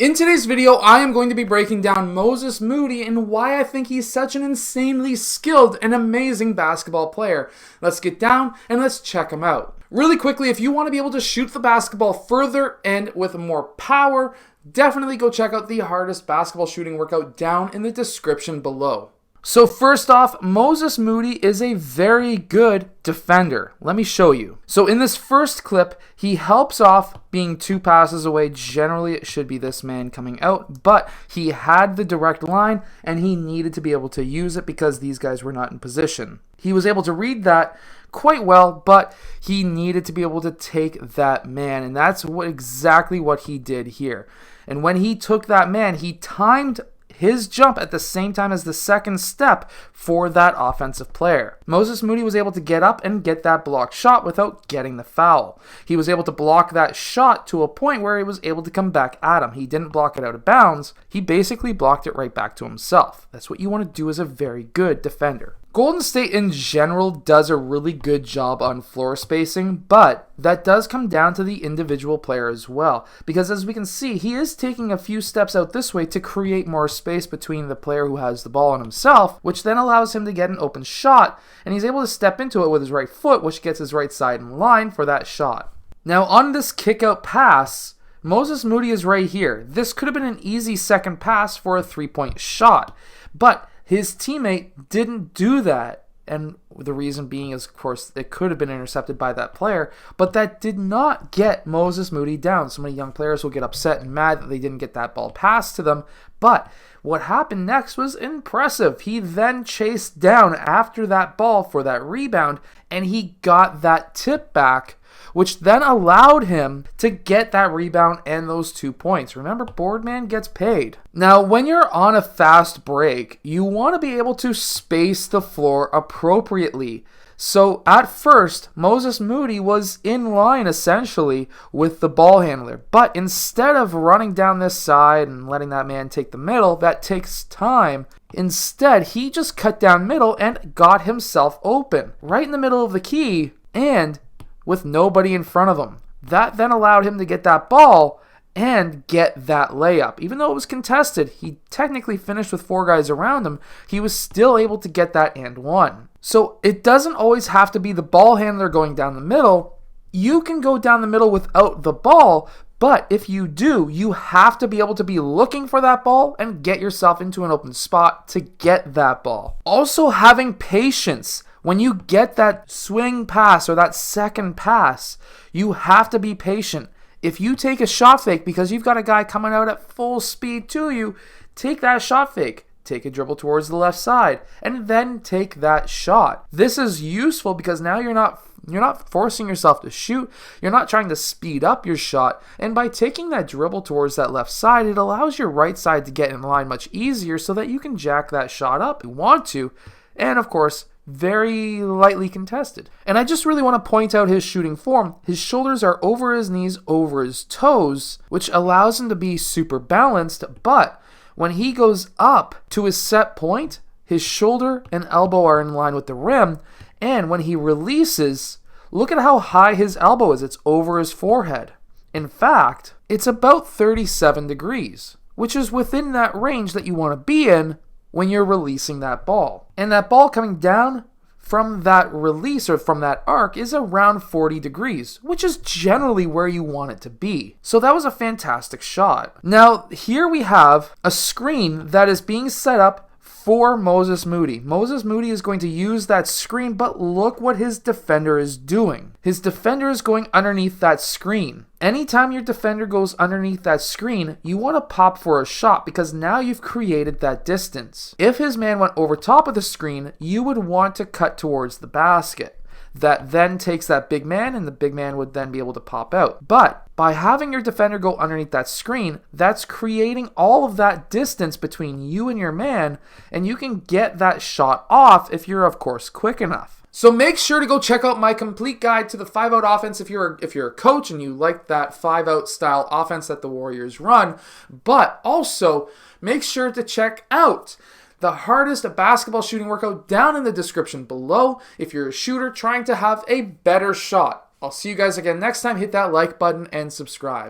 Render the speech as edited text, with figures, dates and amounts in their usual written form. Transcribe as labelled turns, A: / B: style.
A: In today's video, I am going to be breaking down Moses Moody and why I think he's such an insanely skilled and amazing basketball player. Let's get down and let's check him out. Really quickly, if you want to be able to shoot the basketball further and with more power, definitely go check out the hardest basketball shooting workout down in the description below. So first off, Moses Moody is a very good defender. Let me show you. So in this first clip, he helps off being 2 passes away. Generally, it should be this man coming out, but he had the direct line and he needed to be able to use it because these guys were not in position. He was able to read that quite well, but he needed to be able to take that man, and that's exactly what he did here. And when he took that man, he timed his jump at the same time as the second step for that offensive player. Moses Moody was able to get up and get that blocked shot without getting the foul. He was able to block that shot to a point where he was able to come back at him. He didn't block it out of bounds. He basically blocked it right back to himself. That's what you want to do as a very good defender. Golden State in general does a really good job on floor spacing, but that does come down to the individual player as well, because as we can see, he is taking a few steps out this way to create more space between the player who has the ball and himself, which then allows him to get an open shot, and he's able to step into it with his right foot, which gets his right side in line for that shot. Now on this kick-out pass, Moses Moody is right here. This could have been an easy second pass for a 3-point shot, but his teammate didn't do that, and the reason being is, of course, it could have been intercepted by that player, but that did not get Moses Moody down. So many young players will get upset and mad that they didn't get that ball passed to them, but what happened next was impressive. He then chased down after that ball for that rebound, and he got that tip back, which then allowed him to get that rebound and those 2 points. Remember, Boardman gets paid. Now, when you're on a fast break, you want to be able to space the floor appropriately. So at first, Moses Moody was in line essentially with the ball handler. But instead of running down this side and letting that man take the middle, that takes time. Instead, he just cut down middle and got himself open right in the middle of the key and with nobody in front of him. That then allowed him to get that ball and get that layup. Even though it was contested, he technically finished with 4 guys around him. He was still able to get that and one. So it doesn't always have to be the ball handler going down the middle. You can go down the middle without the ball, but if you do, you have to be able to be looking for that ball and get yourself into an open spot to get that ball. Also having patience. When you get that swing pass or that second pass, you have to be patient. If you take a shot fake because you've got a guy coming out at full speed to you, take that shot fake. Take a dribble towards the left side and then take that shot. This is useful because now you're not forcing yourself to shoot. You're not trying to speed up your shot. And by taking that dribble towards that left side, it allows your right side to get in line much easier so that you can jack that shot up if you want to. And of course, very lightly contested. And I just really want to point out his shooting form. His shoulders are over his knees, over his toes, which allows him to be super balanced, but when he goes up to his set point, his shoulder and elbow are in line with the rim, and when he releases, look at how high his elbow is. It's over his forehead. In fact, it's about 37 degrees, which is within that range that you want to be in when you're releasing that ball. And that ball coming down from that release or from that arc is around 40 degrees, which is generally where you want it to be. So that was a fantastic shot. Now, here we have a screen that is being set up for Moses Moody. Moses Moody is going to use that screen, but look what his defender is doing. His defender is going underneath that screen. Anytime your defender goes underneath that screen, you want to pop for a shot because now you've created that distance. If his man went over top of the screen, you would want to cut towards the basket. That then takes that big man, and the big man would then be able to pop out. But by having your defender go underneath that screen, that's creating all of that distance between you and your man, and you can get that shot off if you're, of course, quick enough. So make sure to go check out my complete guide to the 5-out offense if you're a coach and you like that 5-out style offense that the Warriors run. But also, make sure to check out the hardest basketball shooting workout down in the description below if you're a shooter trying to have a better shot. I'll see you guys again next time. Hit that like button and subscribe.